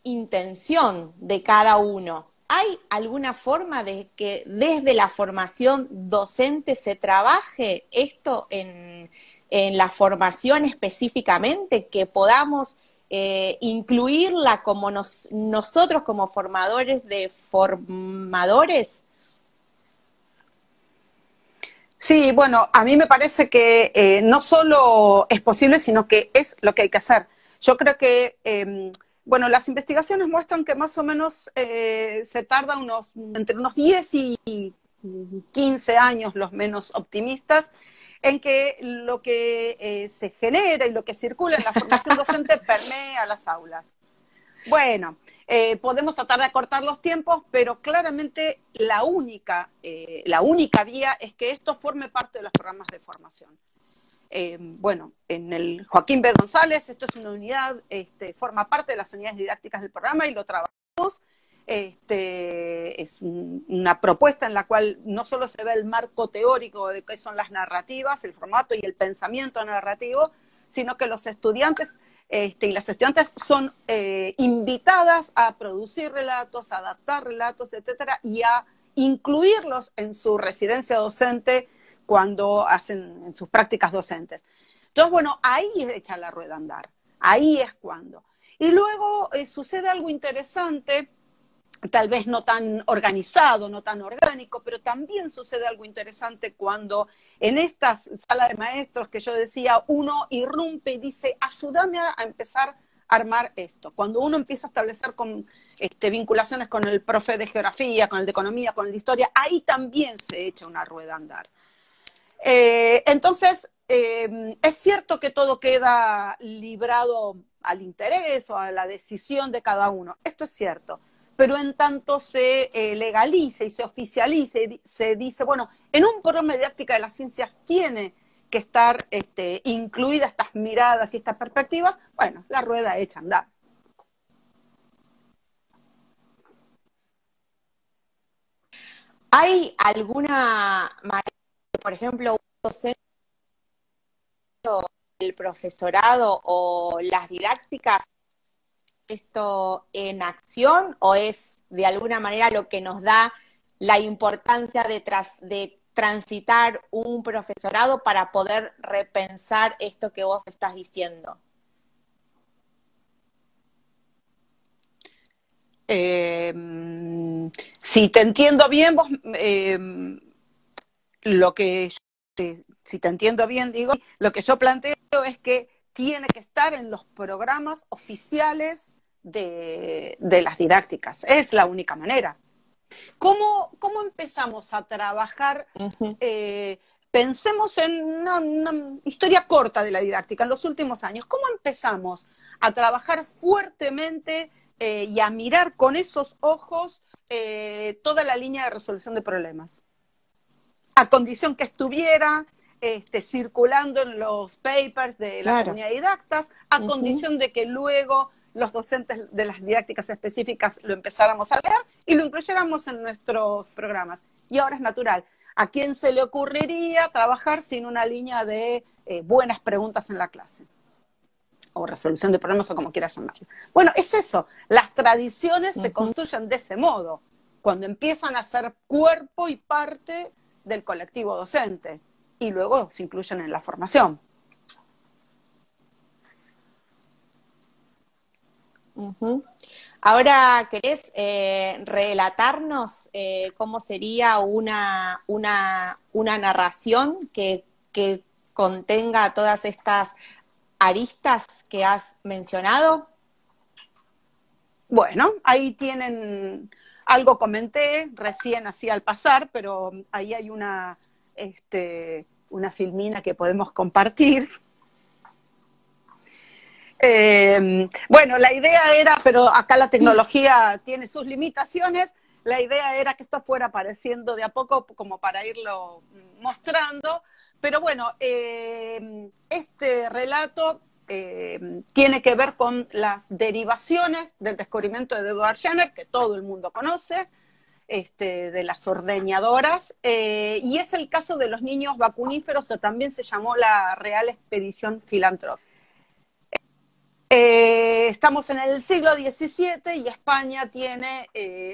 intención de cada uno. ¿Hay alguna forma de que desde la formación docente se trabaje esto en la formación específicamente, que podamos incluirla como nosotros como formadores de formadores? Sí, bueno, a mí me parece que no solo es posible, sino que es lo que hay que hacer. Yo creo que, bueno, las investigaciones muestran que más o menos se tarda entre unos 10 y 15 años, los menos optimistas, en que lo que se genera y lo que circula en la formación docente permea las aulas. Bueno, podemos tratar de acortar los tiempos, pero claramente la única vía es que esto forme parte de los programas de formación. Bueno, en el Joaquín B. González, esto es una unidad, forma parte de las unidades didácticas del programa y lo trabajamos. Es una propuesta en la cual no solo se ve el marco teórico de qué son las narrativas, el formato y el pensamiento narrativo, sino que los estudiantes y las estudiantes son invitadas a producir relatos, a adaptar relatos, etcétera, y a incluirlos en su residencia docente cuando hacen en sus prácticas docentes. Entonces, bueno, ahí es echar la rueda a andar, ahí es cuando. Y luego sucede algo interesante, tal vez no tan organizado, no tan orgánico, pero también sucede algo interesante cuando en esta sala de maestros que yo decía, uno irrumpe y dice, ayúdame a empezar a armar esto. Cuando uno empieza a establecer vinculaciones con el profe de geografía, con el de economía, con el de historia, ahí también se echa una rueda a andar. Entonces, es cierto que todo queda librado al interés o a la decisión de cada uno, esto es cierto, pero en tanto se legalice y se oficialice y se dice, bueno, en un programa de didáctica de las ciencias tiene que estar incluidas estas miradas y estas perspectivas, bueno, la rueda echa a andar. ¿Hay alguna manera, por ejemplo, un docente, el profesorado o las didácticas, esto en acción, o es de alguna manera lo que nos da la importancia de transitar un profesorado para poder repensar esto que vos estás diciendo? Eh, si te entiendo bien, vos, lo que yo, si te entiendo bien, digo, lo que yo planteo es que tiene que estar en los programas oficiales de las didácticas. Es la única manera. ¿Cómo empezamos a trabajar? Ujú, Pensemos en una historia corta de la didáctica en los últimos años. ¿Cómo empezamos a trabajar fuertemente y a mirar con esos ojos toda la línea de resolución de problemas? A condición que estuviera circulando en los papers de la claro. comunidad de didactas, a Ujú, condición de que luego los docentes de las didácticas específicas lo empezáramos a leer y lo incluyéramos en nuestros programas. Y ahora es natural. ¿A quién se le ocurriría trabajar sin una línea de buenas preguntas en la clase? O resolución de problemas o como quieras llamarlo. Bueno, es eso. Las tradiciones se ujú, construyen de ese modo, cuando empiezan a ser cuerpo y parte del colectivo docente y luego se incluyen en la formación. ujú. Ahora, ¿querés relatarnos cómo sería una narración que contenga todas estas aristas que has mencionado? Bueno, ahí tienen, algo comenté recién así al pasar, pero ahí hay una filmina que podemos compartir. Bueno, la idea era, pero acá la tecnología tiene sus limitaciones, la idea era que esto fuera apareciendo de a poco como para irlo mostrando, pero bueno, este relato tiene que ver con las derivaciones del descubrimiento de Edward Jenner, que todo el mundo conoce, de las ordeñadoras, y es el caso de los niños vacuníferos, o también se llamó la Real Expedición Filantrópica. Estamos en el siglo XVII y España tiene,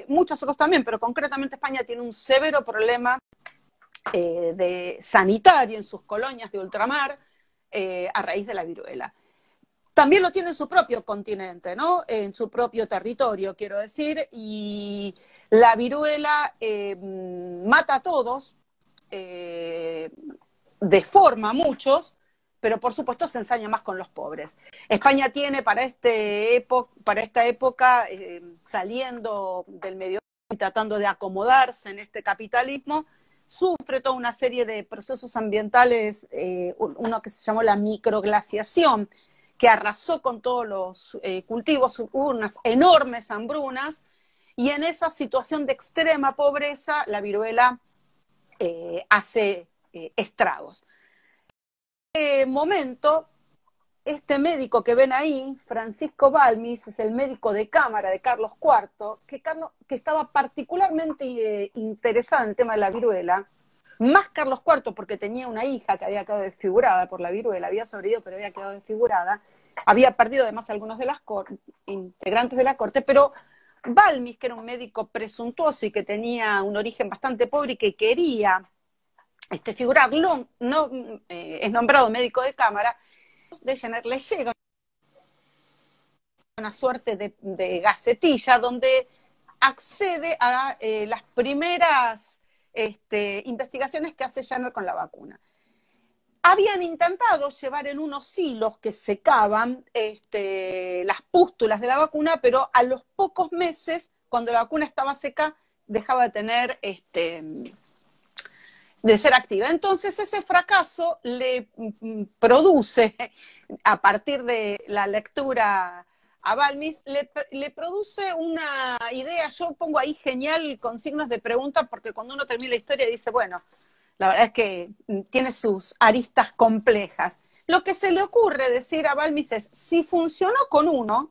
muchos otros también, pero concretamente España tiene un severo problema sanitario en sus colonias de ultramar a raíz de la viruela. También lo tiene en su propio continente, ¿no? En su propio territorio, quiero decir, y la viruela mata a todos, deforma a muchos, pero por supuesto se ensaña más con los pobres. España tiene para esta época, saliendo del medioevo y tratando de acomodarse en este capitalismo, sufre toda una serie de procesos ambientales, uno que se llamó la microglaciación, que arrasó con todos los cultivos, hubo unas enormes hambrunas, y en esa situación de extrema pobreza, la viruela hace estragos. En este momento, este médico que ven ahí, Francisco Balmis, es el médico de cámara de Carlos IV, que estaba particularmente interesado en el tema de la viruela, más Carlos IV porque tenía una hija que había quedado desfigurada por la viruela, había sobrevivido pero había quedado desfigurada, había perdido además algunos de los integrantes de la corte, pero Balmis, que era un médico presuntuoso y que tenía un origen bastante pobre y que quería figurarlo, no, es nombrado médico de cámara, de Jenner le llega una suerte de gacetilla donde accede a las primeras investigaciones que hace Jenner con la vacuna. Habían intentado llevar en unos hilos que secaban las pústulas de la vacuna, pero a los pocos meses, cuando la vacuna estaba seca, dejaba de tener de ser activa. Entonces ese fracaso le produce, a partir de la lectura a Balmis, le produce una idea, yo pongo ahí genial con signos de pregunta, porque cuando uno termina la historia dice, bueno, la verdad es que tiene sus aristas complejas. Lo que se le ocurre decir a Balmis es, si funcionó con uno,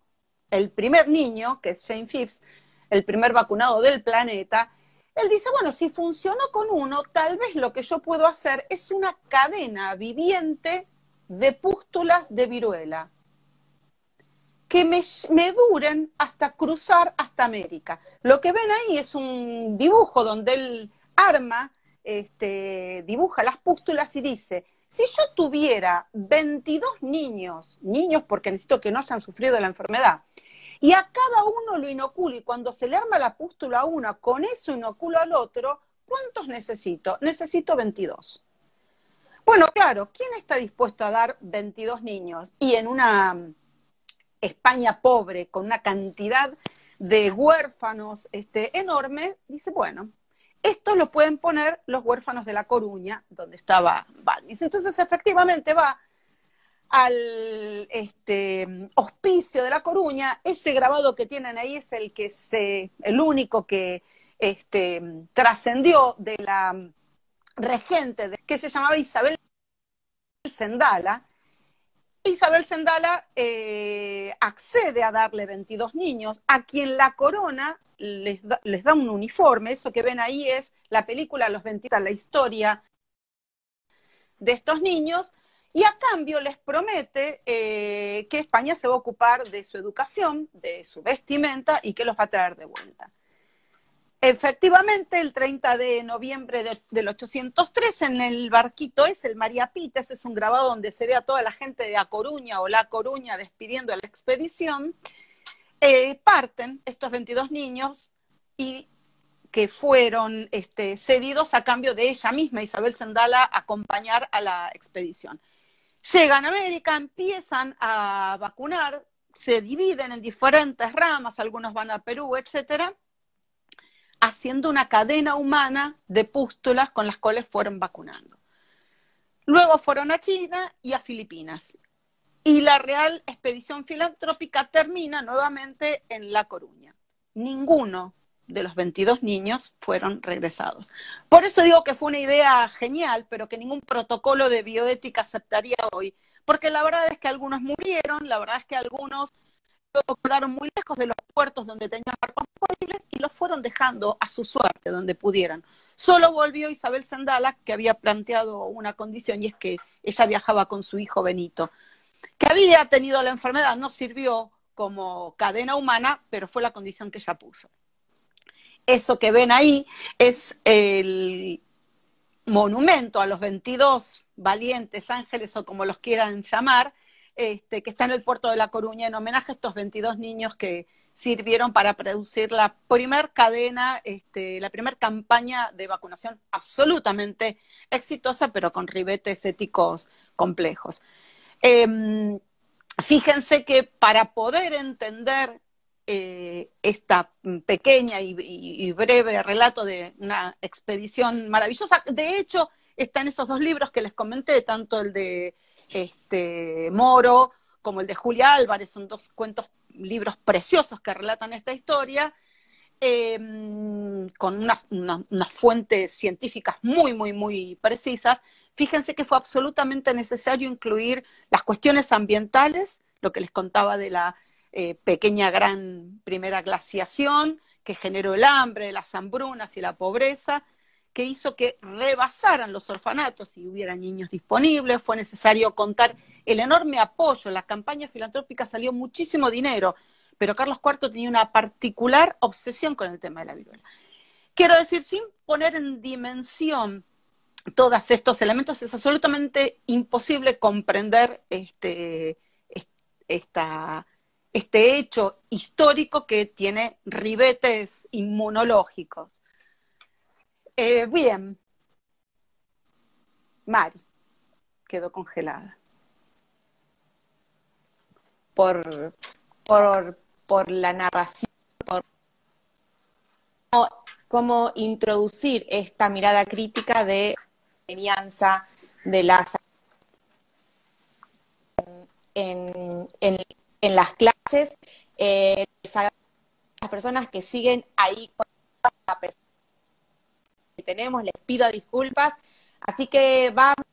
el primer niño, que es Jane Phipps, el primer vacunado del planeta, Él dice, bueno, si funcionó con uno, tal vez lo que yo puedo hacer es una cadena viviente de pústulas de viruela que me duren hasta cruzar hasta América. Lo que ven ahí es un dibujo donde él arma, dibuja las pústulas y dice, si yo tuviera 22 niños porque necesito que no hayan sufrido la enfermedad, y a cada uno lo inoculo, y cuando se le arma la pústula a una, con eso inoculo al otro, ¿cuántos necesito? Necesito 22. Bueno, claro, ¿quién está dispuesto a dar 22 niños? Y en una España pobre, con una cantidad de huérfanos enorme, dice, bueno, esto lo pueden poner los huérfanos de La Coruña, donde estaba Balmis. Entonces, efectivamente, va al hospicio de La Coruña. Ese grabado que tienen ahí es el único que trascendió de la regente, que se llamaba Isabel Sendala. Isabel Sendala accede a darle 22 niños, a quien la corona les da un uniforme. Eso que ven ahí es la película Los 22, la historia de estos niños, y a cambio les promete que España se va a ocupar de su educación, de su vestimenta, y que los va a traer de vuelta. Efectivamente, el 30 de noviembre del 803, en el barquito el María Pita, ese es un grabado donde se ve a toda la gente de A Coruña o La Coruña despidiendo a la expedición, parten estos 22 niños y que fueron cedidos a cambio de ella misma, Isabel Sendala, a acompañar a la expedición. Llegan a América, empiezan a vacunar, se dividen en diferentes ramas, algunos van a Perú, etcétera, haciendo una cadena humana de pústulas con las cuales fueron vacunando. Luego fueron a China y a Filipinas. Y la Real Expedición Filantrópica termina nuevamente en La Coruña. Ninguno de los 22 niños fueron regresados. Por eso digo que fue una idea genial, pero que ningún protocolo de bioética aceptaría hoy. Porque la verdad es que algunos murieron, la verdad es que algunos quedaron muy lejos de los puertos donde tenían barcos disponibles y los fueron dejando a su suerte donde pudieran. Solo volvió Isabel Sendala, que había planteado una condición, y es que ella viajaba con su hijo Benito, que había tenido la enfermedad. No sirvió como cadena humana, pero fue la condición que ella puso. Eso que ven ahí es el monumento a los 22 valientes ángeles, o como los quieran llamar, que está en el puerto de La Coruña, en homenaje a estos 22 niños que sirvieron para producir la primer cadena, la primera campaña de vacunación absolutamente exitosa, pero con ribetes éticos complejos. Fíjense que para poder entender esta pequeña y breve relato de una expedición maravillosa, de hecho está en esos dos libros que les comenté, tanto el de Moro como el de Julia Álvarez, son dos libros preciosos que relatan esta historia, con unas fuentes científicas muy, muy, muy precisas. Fíjense que fue absolutamente necesario incluir las cuestiones ambientales, lo que les contaba de la pequeña gran primera glaciación que generó el hambre, las hambrunas y la pobreza, que hizo que rebasaran los orfanatos y hubiera niños disponibles. Fue necesario contar el enorme apoyo. La campaña filantrópica salió muchísimo dinero, pero Carlos IV tenía una particular obsesión con el tema de la viruela. Quiero decir, sin poner en dimensión todos estos elementos, es absolutamente imposible comprender este hecho histórico que tiene ribetes inmunológicos. Bien, Mari quedó congelada. Por la narración, por cómo introducir esta mirada crítica de enseñanza de las en las clases, las personas que siguen ahí que tenemos, les pido disculpas, así que vamos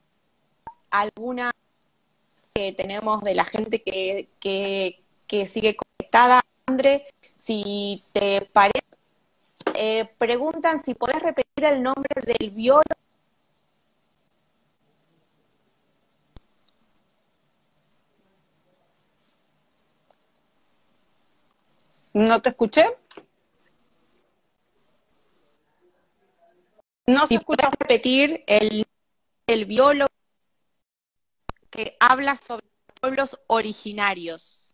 a alguna que tenemos de la gente que sigue conectada. André, si te parece, preguntan si podés repetir el nombre del biólogo. ¿No te escuché? No se Si escucha. podés repetir el biólogo que habla sobre pueblos originarios.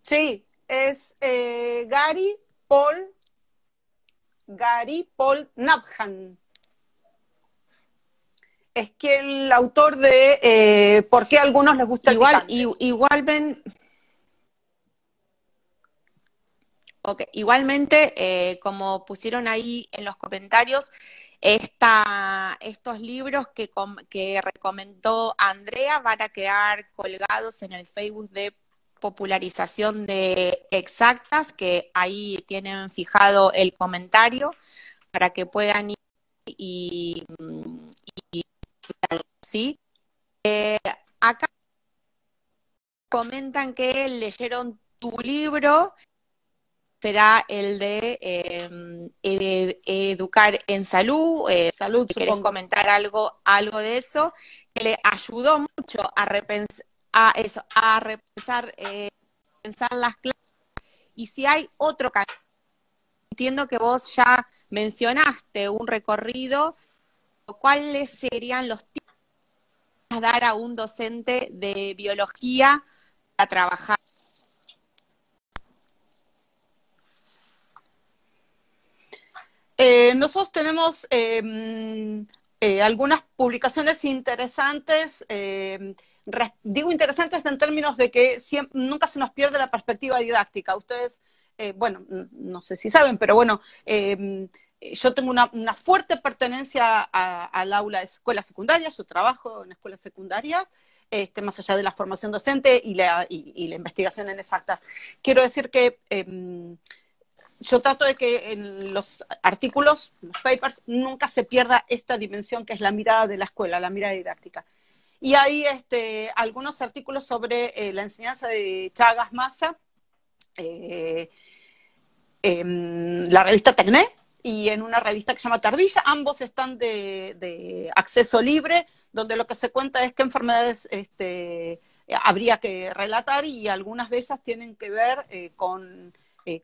Sí, es Gary Paul Nabhan. Es que el autor de ¿Por qué a algunos les gusta el picante? Igualmente, como pusieron ahí en los comentarios, estos libros que recomendó Andrea van a quedar colgados en el Facebook de popularización de Exactas, que ahí tienen fijado el comentario para que puedan ir y ¿sí? Acá comentan que leyeron tu libro, será el de Educar en Salud. Salud, Si querés supongo. comentar algo de eso, que le ayudó mucho a repensar, pensar las clases. Y si hay otro camino, entiendo que vos ya mencionaste un recorrido, ¿cuáles serían los tips a dar a un docente de biología para trabajar? Nosotros tenemos algunas publicaciones interesantes, digo interesantes en términos de que nunca se nos pierde la perspectiva didáctica. Ustedes, bueno, no sé si saben, pero bueno, yo tengo una fuerte pertenencia al aula de escuelas secundarias, yo trabajo en escuelas secundarias, más allá de la formación docente y la investigación en exactas. Quiero decir que yo trato de que en los artículos, los papers, nunca se pierda esta dimensión que es la mirada de la escuela, la mirada didáctica. Y hay algunos artículos sobre la enseñanza de Chagas Massa, en la revista Tecné y en una revista que se llama Tardilla. Ambos están de acceso libre, donde lo que se cuenta es qué enfermedades habría que relatar y algunas de ellas tienen que ver con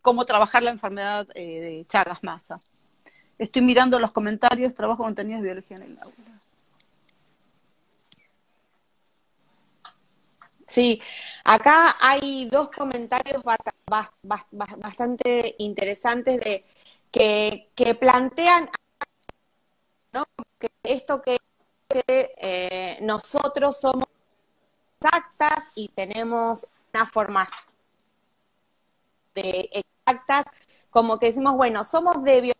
cómo trabajar la enfermedad de Chagas Massa. Estoy mirando los comentarios, trabajo contenidos de biología en el aula. Sí, acá hay dos comentarios bastante interesantes que plantean, ¿no? Que esto que nosotros somos exactas y tenemos una formación de exactas, como que decimos, bueno, somos de biología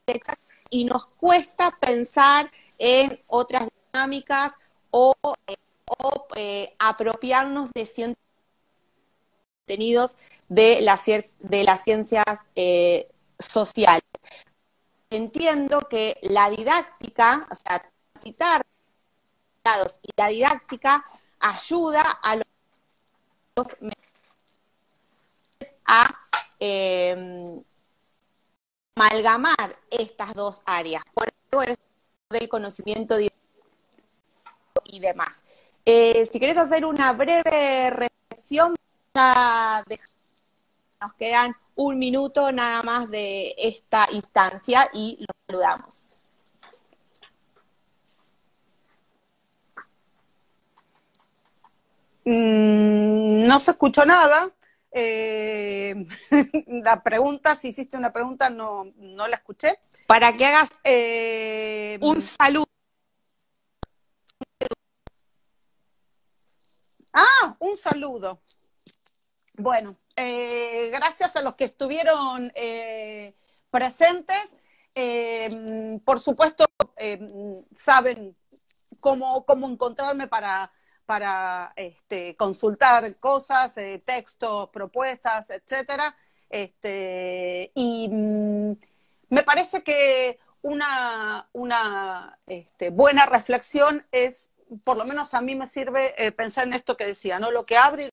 exacta y nos cuesta pensar en otras dinámicas o apropiarnos de ciertos contenidos de las ciencias sociales. Entiendo que la didáctica, o sea, citar y la didáctica ayuda a los a amalgamar estas dos áreas, por eso es del conocimiento y demás. Si querés hacer una breve reflexión, ya nos quedan un minuto nada más de esta instancia y los saludamos. No se escuchó nada. La pregunta, si hiciste una pregunta, no la escuché. Para que hagas un saludo. Un saludo. Bueno, gracias a los que estuvieron presentes. Por supuesto, saben cómo encontrarme para consultar cosas, textos, propuestas, etcétera. Y me parece que una buena reflexión es, por lo menos a mí me sirve pensar en esto que decía, ¿no? Lo que abre